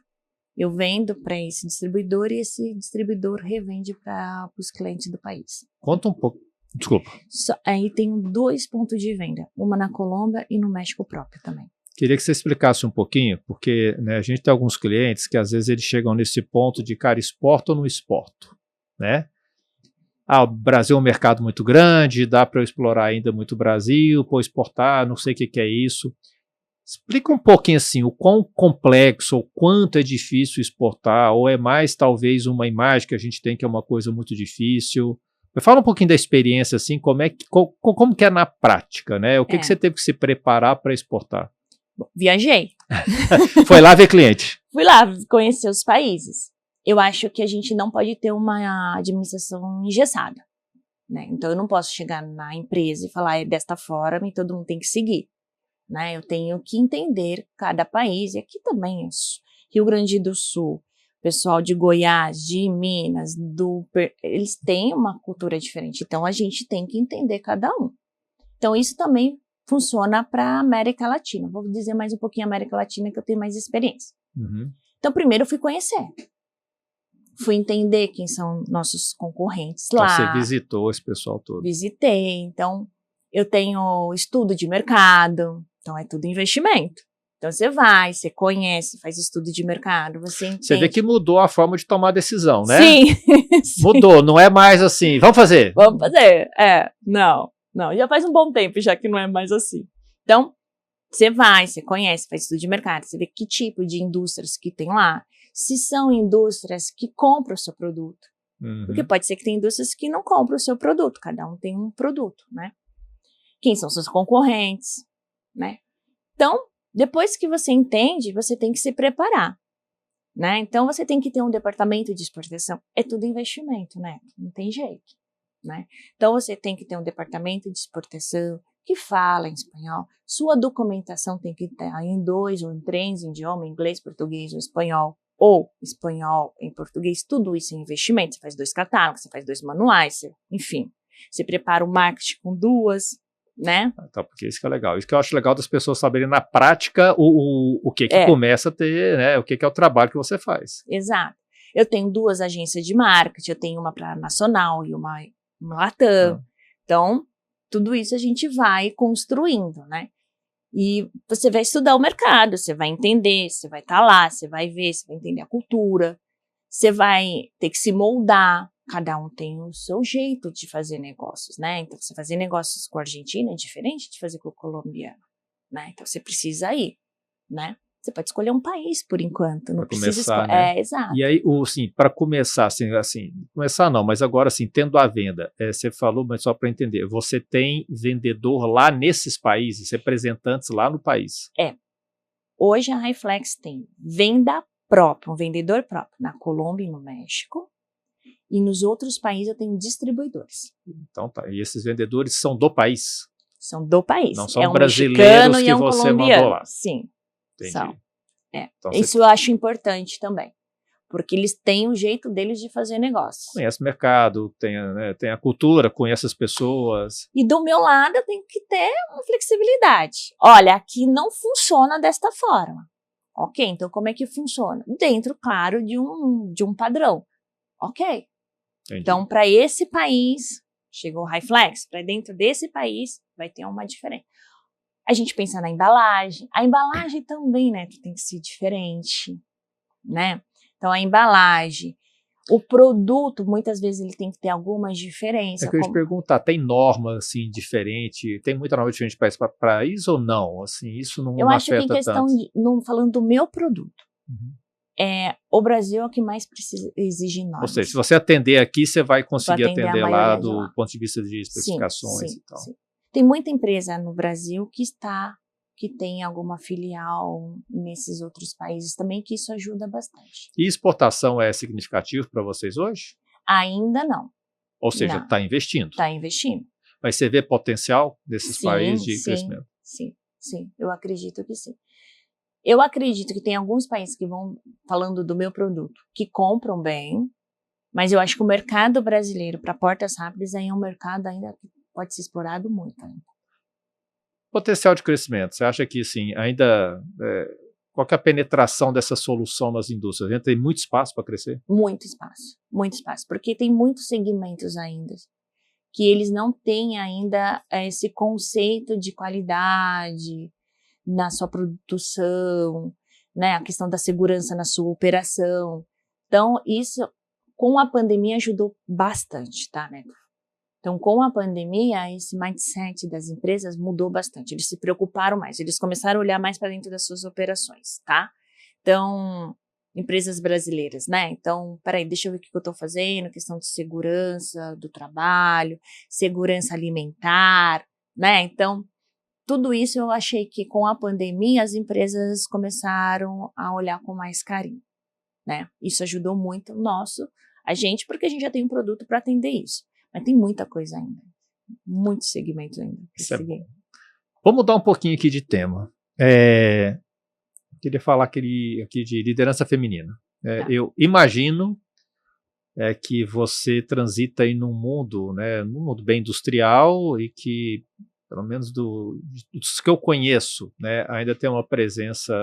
Eu vendo para esse distribuidor e esse distribuidor revende para os clientes do país. Conta um pouco. Desculpa. Aí tenho 2 pontos de venda, uma na Colômbia e no México próprio também. Queria que você explicasse um pouquinho, porque, né, a gente tem alguns clientes que às vezes eles chegam nesse ponto de, cara, exporto ou não exporto, né? O Brasil é um mercado muito grande, dá para eu explorar ainda muito o Brasil, pô, exportar, não sei o que é isso. Explica um pouquinho assim, o quão complexo ou quanto é difícil exportar, ou é mais talvez uma imagem que a gente tem que é uma coisa muito difícil. Fala um pouquinho da experiência, assim, como que é na prática, né? O que você teve que se preparar para exportar? Bom, viajei. Foi lá ver cliente. Fui lá conhecer os países. Eu acho que a gente não pode ter uma administração engessada, né? Então, eu não posso chegar na empresa e falar, é desta forma e todo mundo tem que seguir. Né? Eu tenho que entender cada país, e aqui também, Rio Grande do Sul, pessoal de Goiás, de Minas, eles têm uma cultura diferente, então a gente tem que entender cada um. Então isso também funciona para a América Latina. Vou dizer mais um pouquinho América Latina, que eu tenho mais experiência. Uhum. Então primeiro eu fui conhecer. Fui entender quem são nossos concorrentes então, lá. Você visitou esse pessoal todo? Visitei, então eu tenho estudo de mercado. Então, é tudo investimento. Então, você vai, você conhece, faz estudo de mercado, você entende. Você vê que mudou a forma de tomar decisão, né? Sim. Mudou, não é mais assim, vamos fazer. Vamos fazer, não, já faz um bom tempo já que não é mais assim. Então, você vai, você conhece, faz estudo de mercado, você vê que tipo de indústrias que tem lá, se são indústrias que compram o seu produto. Uhum. Porque pode ser que tem indústrias que não compram o seu produto, cada um tem um produto, né? Quem são seus concorrentes? Né? Então, depois que você entende, você tem que se preparar, né? Então, você tem que ter um departamento de exportação. É tudo investimento, né? Não tem jeito, né? Então, você tem que ter um departamento de exportação, que fala em espanhol. Sua documentação tem que estar em 2 ou em 3 idiomas, inglês, português ou espanhol em português. Tudo isso é investimento. Você faz 2 catálogos, você faz 2 manuais, enfim. Você prepara o marketing com 2, né? Então, porque isso que é legal. Isso que eu acho legal das pessoas saberem na prática o que começa a ter, né? O que é o trabalho que você faz. Exato. Eu tenho 2 agências de marketing, eu tenho uma para nacional e uma Latam. Então, tudo isso a gente vai construindo, né? E você vai estudar o mercado, você vai entender, você vai estar lá, você vai ver, você vai entender a cultura, você vai ter que se moldar. Cada um tem o seu jeito de fazer negócios, né? Então, você fazer negócios com a Argentina é diferente de fazer com o colombiano, né? Então, você precisa ir, né? Você pode escolher um país por enquanto, não precisa escolher. Né? Exato. E aí, assim, para começar, começar não, mas agora, assim, tendo a venda, você falou, mas só para entender, você tem vendedor lá nesses países, representantes lá no país? Hoje a Highflex tem venda própria, um vendedor próprio na Colômbia e no México, e nos outros países eu tenho distribuidores. Então tá, e esses vendedores são do país? São do país. Não são um brasileiros que você colombiano. mandou lá? Sim. Entendi. São. Então, isso eu acho importante também, porque eles têm o jeito deles de fazer negócio. Conhece o mercado, tem a cultura, conhece as pessoas. E do meu lado eu tenho que ter uma flexibilidade. Olha, aqui não funciona desta forma. Ok, então como é que funciona? Dentro, claro, de um padrão. Ok. Entendi. Então, para esse país, chegou o Highflex, para dentro desse país vai ter uma diferença. A gente pensa na embalagem. A embalagem também, né, tem que ser diferente, né? Então, a embalagem, o produto, muitas vezes ele tem que ter algumas diferenças. É que eu ia te perguntar, tem norma, assim, diferente? Tem muita norma diferente para país ou não? Assim, isso não afeta tanto? Eu acho que em questão, falando do meu produto, o Brasil é o que mais exige normas. Ou seja, se você atender aqui, você vai conseguir atender lá do lá. ponto de vista de especificações e tal. Sim. Tem muita empresa no Brasil que tem alguma filial nesses outros países também, que isso ajuda bastante. E exportação é significativo para vocês hoje? Ainda não. Ou seja, está investindo? Está investindo. Mas você vê potencial desses países de crescimento? Sim. Eu acredito que sim. Eu acredito que tem alguns países que vão, falando do meu produto, que compram bem, mas eu acho que o mercado brasileiro para portas rápidas aí é um mercado ainda que pode ser explorado muito ainda. Potencial de crescimento, você acha que sim, ainda qual que é a penetração dessa solução nas indústrias? Ainda tem muito espaço para crescer? Muito espaço, porque tem muitos segmentos ainda que eles não têm ainda esse conceito de qualidade na sua produção, né, a questão da segurança na sua operação. Então, isso com a pandemia ajudou bastante, tá, né? Então, com a pandemia, esse mindset das empresas mudou bastante. Eles se preocuparam mais, eles começaram a olhar mais para dentro das suas operações, tá? Então, empresas brasileiras, né? Então, peraí, deixa eu ver o que eu estou fazendo, questão de segurança do trabalho, segurança alimentar, né? Então, tudo isso eu achei que com a pandemia as empresas começaram a olhar com mais carinho, né? Isso ajudou muito a gente, porque a gente já tem um produto para atender isso. Mas tem muita coisa ainda, muitos segmentos ainda. Vamos mudar um pouquinho aqui de tema. Queria falar aqui de liderança feminina. Eu imagino que você transita aí num mundo bem industrial e que, pelo menos dos que eu conheço, né, ainda tem uma presença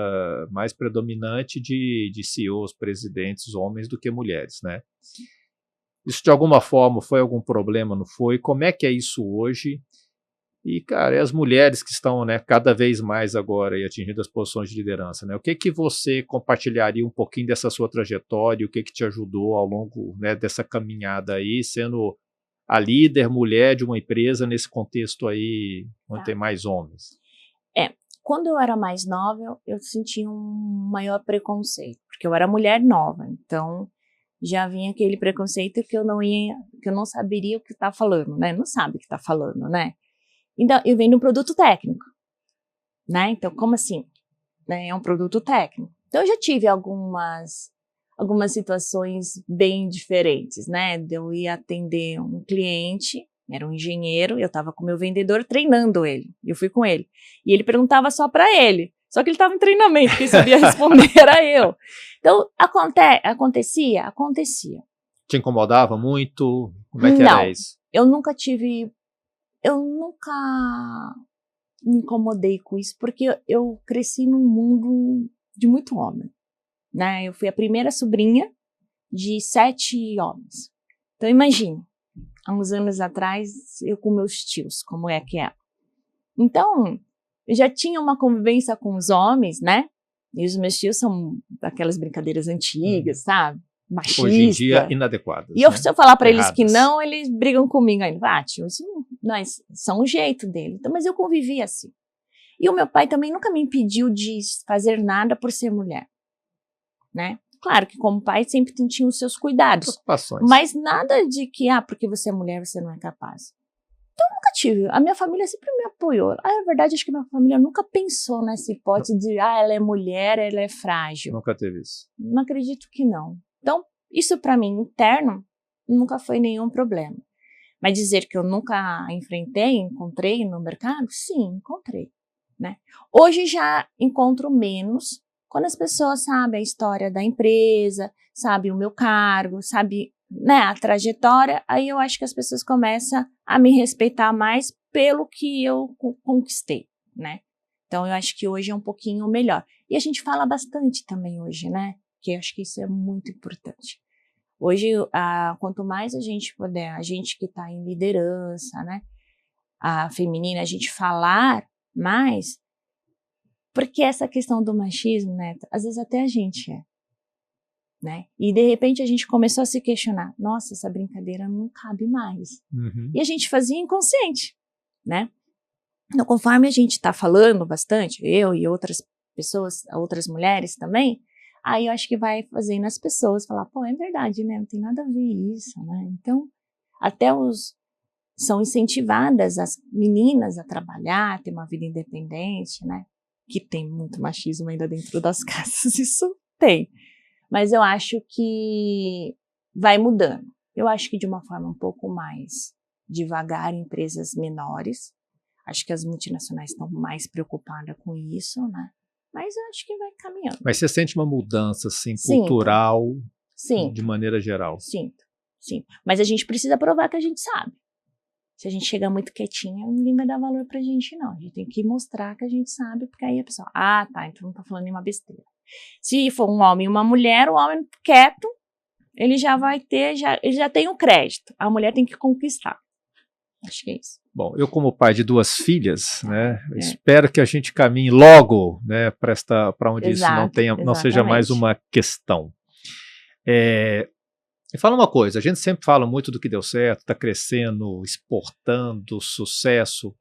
mais predominante de CEOs, presidentes, homens do que mulheres, né? Isso de alguma forma foi algum problema, não foi? Como é que é isso hoje? E, cara, as mulheres que estão, né, cada vez mais agora e atingindo as posições de liderança, né? O que você compartilharia um pouquinho dessa sua trajetória, o que te ajudou ao longo, né, dessa caminhada aí, sendo a líder mulher de uma empresa nesse contexto aí, onde tem mais homens? Quando eu era mais nova, eu senti um maior preconceito, porque eu era mulher nova, então já vinha aquele preconceito que eu não saberia o que tá falando, né? Não sabe o que tá falando, né? Então, eu venho de um produto técnico, né? Então, como assim? Né? É um produto técnico. Então, eu já tive algumas situações bem diferentes, né? De eu ir atender um cliente, Era um engenheiro, eu estava com o meu vendedor treinando ele. Eu fui com ele. E ele perguntava só para ele. Só que ele estava em treinamento, quem sabia responder era eu. Então, acontecia? Acontecia. Te incomodava muito? Como é que era isso? Eu nunca me incomodei com isso, porque eu cresci num mundo de muito homem, né? Eu fui a primeira sobrinha de 7 homens. Então, imagine, há uns anos atrás, eu com meus tios, como é que é. Então, eu já tinha uma convivência com os homens, né? E os meus tios são aquelas brincadeiras antigas, sabe? Machista. Hoje em dia, inadequadas. E se eu falar para eles Erradas. que não, eles brigam comigo ainda. Tio, isso nós são um jeito dele. Então, mas eu convivi assim. E o meu pai também nunca me impediu de fazer nada por ser mulher, né? Claro que como pai sempre tinha os seus cuidados. Mas nada de que, porque você é mulher, você não é capaz. Então, eu nunca tive. A minha família sempre me apoiou. A verdade, acho que minha família nunca pensou nessa hipótese de, ela é mulher, ela é frágil. Nunca teve isso. Não acredito que não. Então, isso para mim, interno, nunca foi nenhum problema. Mas dizer que eu nunca encontrei no mercado? Sim, encontrei, né? Hoje já encontro menos quando as pessoas sabem a história da empresa, sabem o meu cargo, sabem, né, a trajetória, aí eu acho que as pessoas começam a me respeitar mais pelo que eu conquistei, né? Então, eu acho que hoje é um pouquinho melhor. E a gente fala bastante também hoje, né? Que eu acho que isso é muito importante. Hoje, quanto mais a gente puder, a gente que está em liderança, né? A feminina, a gente falar mais, porque essa questão do machismo, né? Às vezes até a gente né? E de repente a gente começou a se questionar, nossa, essa brincadeira não cabe mais. Uhum. E a gente fazia inconsciente, né? Então, conforme a gente está falando bastante, eu e outras pessoas, outras mulheres também, aí eu acho que vai fazendo as pessoas falar, pô, é verdade, né? Não tem nada a ver isso, né? Então, até são incentivadas as meninas a trabalhar, ter uma vida independente, né? Que tem muito machismo ainda dentro das casas, isso tem. Mas eu acho que vai mudando. Eu acho que de uma forma um pouco mais devagar em empresas menores. Acho que as multinacionais estão mais preocupadas com isso, né? Mas eu acho que vai caminhando. Mas você sente uma mudança, assim, cultural, de maneira geral? Sinto. Mas a gente precisa provar que a gente sabe. Se a gente chegar muito quietinha, ninguém vai dar valor pra gente, não. A gente tem que mostrar que a gente sabe, porque aí a pessoa, tá, então não tá falando nenhuma besteira. Se for um homem e uma mulher, o homem quieto, ele já vai ter, ele já tem o crédito. A mulher tem que conquistar. Acho que é isso. Bom, eu como pai de 2 filhas, né, espero que a gente caminhe logo, né, para onde isso não seja mais uma questão. E fala uma coisa, a gente sempre fala muito do que deu certo, está crescendo, exportando, sucesso.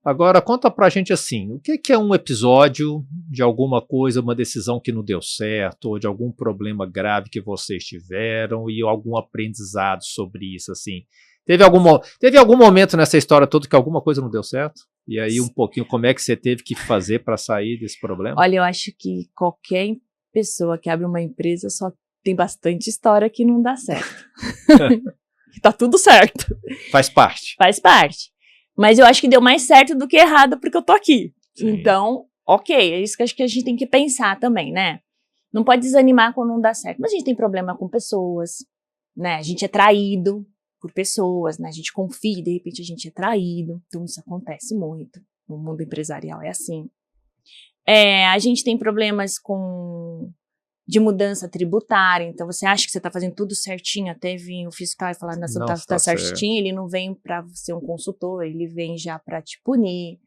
Agora, conta pra gente assim, o que é um episódio de alguma coisa, uma decisão que não deu certo, ou de algum problema grave que vocês tiveram e algum aprendizado sobre isso, assim? Teve algum momento nessa história toda que alguma coisa não deu certo? E aí um pouquinho como é que você teve que fazer para sair desse problema? Olha, eu acho que qualquer pessoa que abre uma empresa só tem bastante história que não dá certo. Tá tudo certo. Faz parte. Faz parte. Mas eu acho que deu mais certo do que errado porque eu tô aqui. Sim. Então, ok, é isso que acho que a gente tem que pensar também, né? Não pode desanimar quando não dá certo. Mas a gente tem problema com pessoas, né? A gente é traído por pessoas, né? A gente confia e de repente a gente é traído. Então isso acontece muito. No mundo empresarial é assim. A gente tem problemas de mudança tributária, então você acha que você está fazendo tudo certinho, até vir o fiscal e falar, não, você não está certinho, ele não vem para ser um consultor, ele vem já para te punir.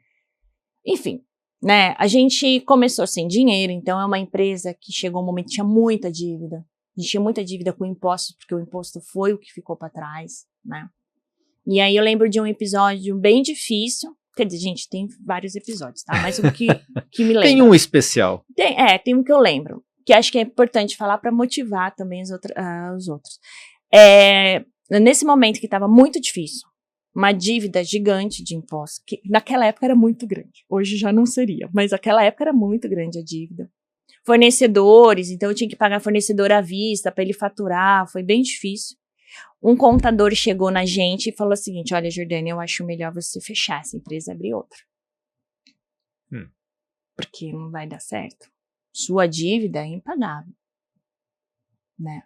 Enfim, né, a gente começou sem dinheiro, então é uma empresa que chegou um momento que tinha muita dívida, a gente tinha muita dívida com impostos, porque o imposto foi o que ficou para trás, né. E aí eu lembro de um episódio bem difícil, quer dizer, gente, tem vários episódios, tá, mas o que me lembra. Tem um especial. Tem um que eu lembro. Que acho que é importante falar para motivar também os outros. Nesse momento que estava muito difícil, uma dívida gigante de impostos, que naquela época era muito grande, hoje já não seria, mas naquela época era muito grande a dívida. Fornecedores, então eu tinha que pagar fornecedor à vista para ele faturar, foi bem difícil. Um contador chegou na gente e falou o seguinte, olha, Jordânia, eu acho melhor você fechar essa empresa e abrir outra. Porque não vai dar certo. Sua dívida é impagável. Né?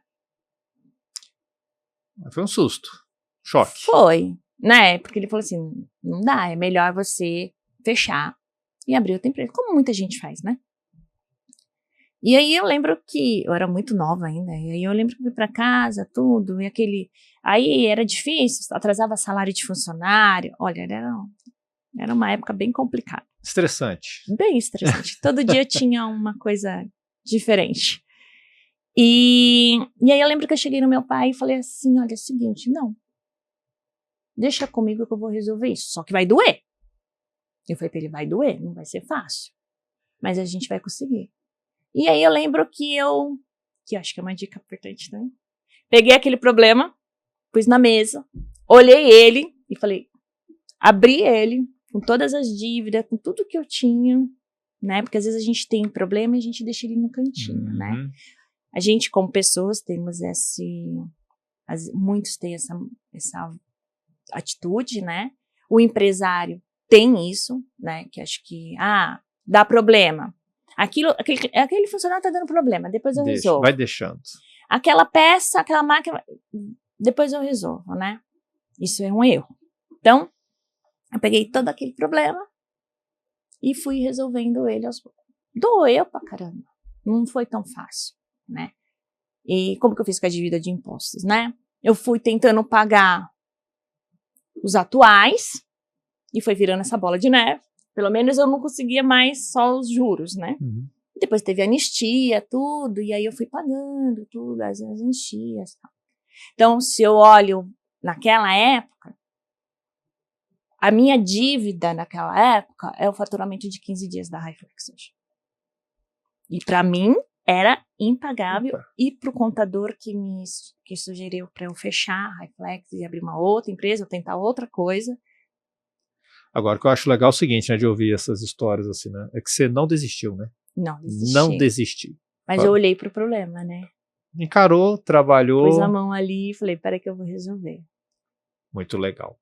Foi um susto. Choque. Foi, né? Porque ele falou assim, não dá, é melhor você fechar e abrir outra empresa. Como muita gente faz, né? E aí eu lembro que, eu era muito nova ainda, e aí eu lembro que eu fui pra casa, tudo, e aí era difícil, atrasava salário de funcionário, olha, era uma época bem complicada. Estressante. Bem estressante, todo dia tinha uma coisa diferente. E aí eu lembro que eu cheguei no meu pai e falei assim, olha, é o seguinte, não, deixa comigo que eu vou resolver isso, só que vai doer. Eu falei pra ele, vai doer, não vai ser fácil, mas a gente vai conseguir. E aí eu lembro que eu acho que é uma dica importante também, peguei aquele problema, pus na mesa, olhei ele e falei, abri ele com todas as dívidas, com tudo que eu tinha, né, porque às vezes a gente tem problema e a gente deixa ele no cantinho, né. A gente como pessoas temos muitos têm essa atitude, né, o empresário tem isso, né, que acho que, dá problema. Aquele funcionário tá dando problema, depois eu resolvo. Vai deixando. Aquela peça, aquela máquina, depois eu resolvo, né? Isso é um erro. Então, eu peguei todo aquele problema e fui resolvendo ele aos poucos. Doeu pra caramba. Não foi tão fácil, né? E como que eu fiz com a dívida de impostos, né? Eu fui tentando pagar os atuais e foi virando essa bola de neve. Pelo menos eu não conseguia mais só os juros, né? Depois teve anistia, tudo, e aí eu fui pagando tudo, as anistias. Então, se eu olho naquela época, a minha dívida naquela época é o faturamento de 15 dias da Highflex hoje. E para mim era impagável. E para o contador que sugeriu para eu fechar a Highflex e abrir uma outra empresa, ou tentar outra coisa. Agora, o que eu acho legal é o seguinte, né, de ouvir essas histórias assim, né, é que você não desistiu, né? Não desistiu. Mas eu olhei pro problema, né? Encarou, trabalhou. Pus a mão ali e falei, peraí que eu vou resolver. Muito legal.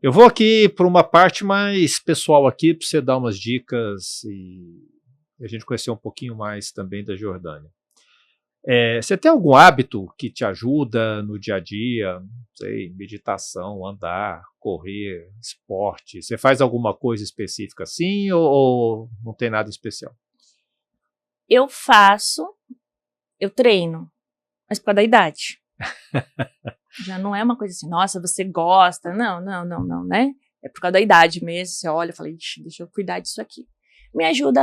Eu vou aqui para uma parte mais pessoal aqui, para você dar umas dicas e a gente conhecer um pouquinho mais também da Jordânia. Você tem algum hábito que te ajuda no dia a dia? Não sei, meditação, andar, correr, esporte. Você faz alguma coisa específica assim ou não tem nada especial? Eu treino, mas por causa da idade. Já não é uma coisa assim, nossa, você gosta. Não, né? É por causa da idade mesmo. Você olha e fala, deixa eu cuidar disso aqui. Me ajuda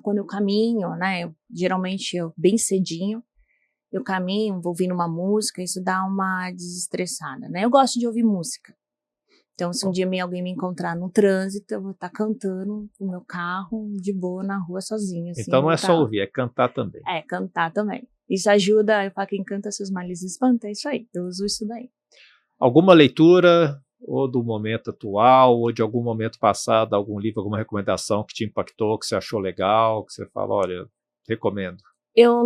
quando eu caminho, né? Geralmente bem cedinho, eu caminho, vou ouvindo uma música, isso dá uma desestressada, né? Eu gosto de ouvir música. Então, se um dia alguém me encontrar no trânsito, eu vou estar cantando no meu carro, de boa, na rua, sozinha. Assim, então não é só ouvir, é cantar também. Cantar também. Isso ajuda, para quem canta seus males espanta, é isso aí, eu uso isso daí. Alguma leitura, ou do momento atual, ou de algum momento passado, algum livro, alguma recomendação que te impactou, que você achou legal, que você fala, olha, recomendo? Eu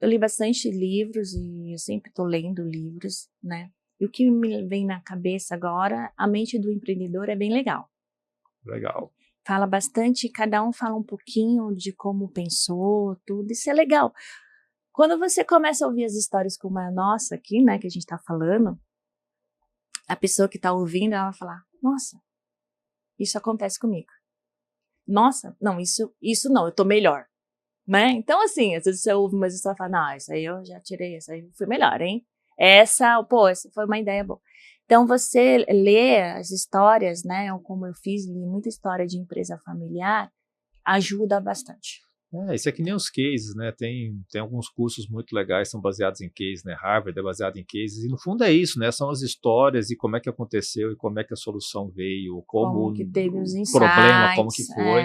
li bastante livros e eu sempre estou lendo livros, né? E o que me vem na cabeça agora, a mente do empreendedor é bem legal. Legal. Fala bastante, cada um fala um pouquinho de como pensou, tudo, isso é legal. Quando você começa a ouvir as histórias como a nossa aqui, né, que a gente está falando, a pessoa que está ouvindo, ela vai falar, nossa, isso acontece comigo. Nossa, não, isso não, eu tô melhor. Né? Então, assim, às vezes você ouve umas histórias e fala, não, isso aí eu já tirei, isso aí foi melhor, hein? Essa foi uma ideia boa. Então, você lê as histórias, né, ou como eu fiz, li muita história de empresa familiar, ajuda bastante. Isso é que nem os cases, né? Tem alguns cursos muito legais, são baseados em cases, né? Harvard é baseado em cases, e no fundo é isso, né? São as histórias e como é que aconteceu e como é que a solução veio, como que teve os insights, problema, como que foi.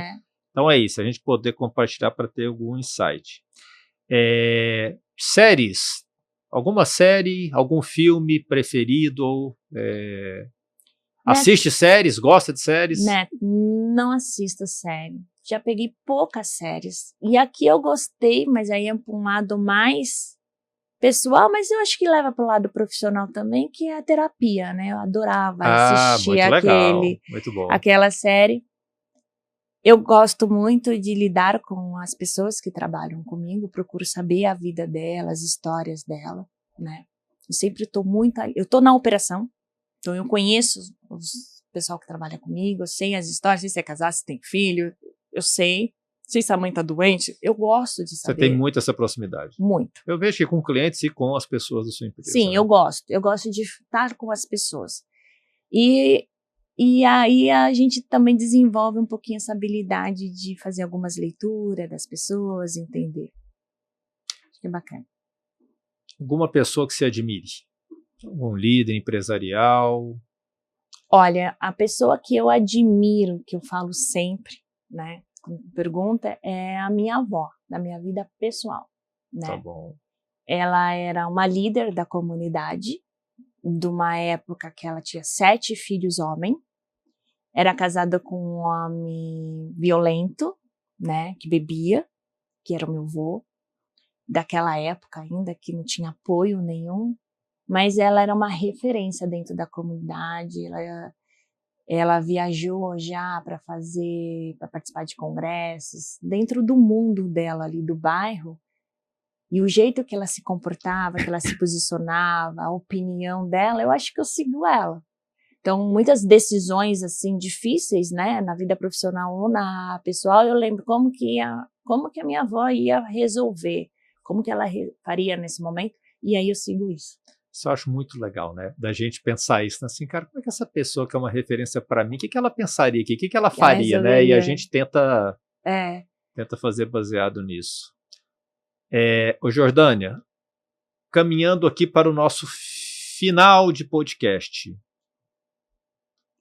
Então é isso, a gente poder compartilhar para ter algum insight. Séries, alguma série, algum filme preferido? Assiste séries, gosta de séries? Não assisto série. Já peguei poucas séries. E aqui eu gostei, mas aí é para um lado mais pessoal, mas eu acho que leva para o lado profissional também, que é a terapia, né? Eu adorava assistir muito legal, muito bom. aquela série. Eu gosto muito de lidar com as pessoas que trabalham comigo, procuro saber a vida dela, as histórias dela, né? Eu sempre estou eu estou na operação, então eu conheço o pessoal que trabalha comigo, eu sei as histórias, sei se é casado, se tem filho, eu sei se a mãe está doente, eu gosto de saber. Você tem muito essa proximidade. Muito. Eu vejo que com clientes e com as pessoas da sua empresa. Sim, né? Eu gosto de estar com as pessoas. E aí a gente também desenvolve um pouquinho essa habilidade de fazer algumas leituras das pessoas, entender. Acho que é bacana. Alguma pessoa que você admire? Algum líder empresarial? Olha, a pessoa que eu admiro, que eu falo sempre, né? Pergunta, é a minha avó, da minha vida pessoal, né? Tá bom. Ela era uma líder da comunidade, de uma época que ela tinha 7 filhos homens, era casada com um homem violento, né, que bebia, que era o meu avô, daquela época ainda, que não tinha apoio nenhum, mas ela era uma referência dentro da comunidade, ela viajou já para participar de congressos, dentro do mundo dela ali, do bairro, e o jeito que ela se comportava, que ela se posicionava, a opinião dela, eu acho que eu sigo ela. Então, muitas decisões, assim, difíceis, né, na vida profissional ou na pessoal, eu lembro como que a minha avó ia resolver, como que ela faria nesse momento, e aí eu sigo isso. Isso eu acho muito legal, né? Da gente pensar isso, né? Assim, cara, como é que essa pessoa que é uma referência para mim, o que ela pensaria aqui? O que ela faria, né? E a gente tenta fazer baseado nisso. Ô Jordânia, caminhando aqui para o nosso final de podcast,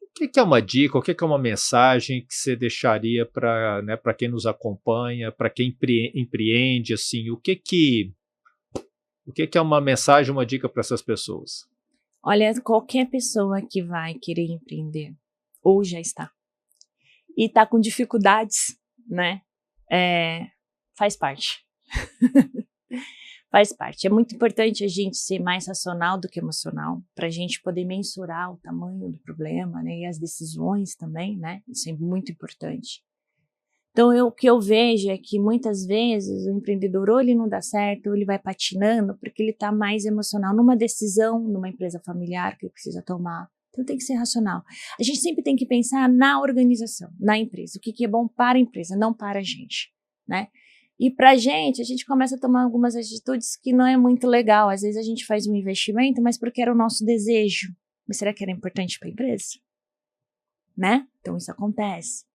o que é uma dica, o que é uma mensagem que você deixaria para, né, para quem nos acompanha, para quem empreende, assim, o que é uma mensagem, uma dica para essas pessoas? Olha, qualquer pessoa que vai querer empreender, ou já está, e está com dificuldades, né, faz parte. Faz parte. É muito importante a gente ser mais racional do que emocional, para a gente poder mensurar o tamanho do problema, né, e as decisões também, né, isso é muito importante. Então, o que eu vejo é que muitas vezes o empreendedor ou ele não dá certo, ou ele vai patinando porque ele está mais emocional numa decisão, numa empresa familiar que ele precisa tomar. Então, tem que ser racional. A gente sempre tem que pensar na organização, na empresa, o que é bom para a empresa, não para a gente, né? E para a gente começa a tomar algumas atitudes que não é muito legal. Às vezes a gente faz um investimento, mas porque era o nosso desejo. Mas será que era importante para a empresa? Né? Então, isso acontece.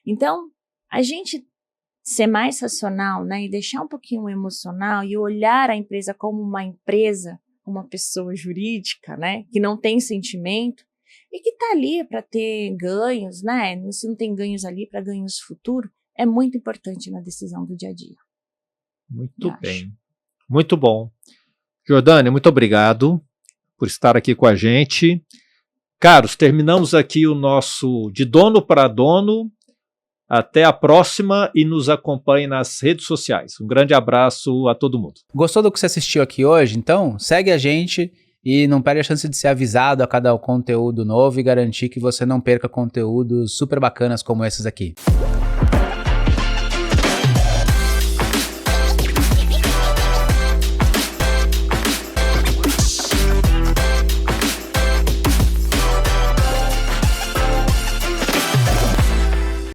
Então, a gente ser mais racional, né, e deixar um pouquinho o emocional e olhar a empresa como uma empresa, uma pessoa jurídica, né, que não tem sentimento e que está ali para ter ganhos, né, se não tem ganhos ali, para ganhos futuros, é muito importante na decisão do dia a dia. Muito bem. Muito bom. Jordânia, muito obrigado por estar aqui com a gente. Caros, terminamos aqui o nosso De Dono para Dono. Até a próxima e nos acompanhe nas redes sociais. Um grande abraço a todo mundo. Gostou do que você assistiu aqui hoje? Então, segue a gente e não perde a chance de ser avisado a cada conteúdo novo e garantir que você não perca conteúdos super bacanas como esses aqui.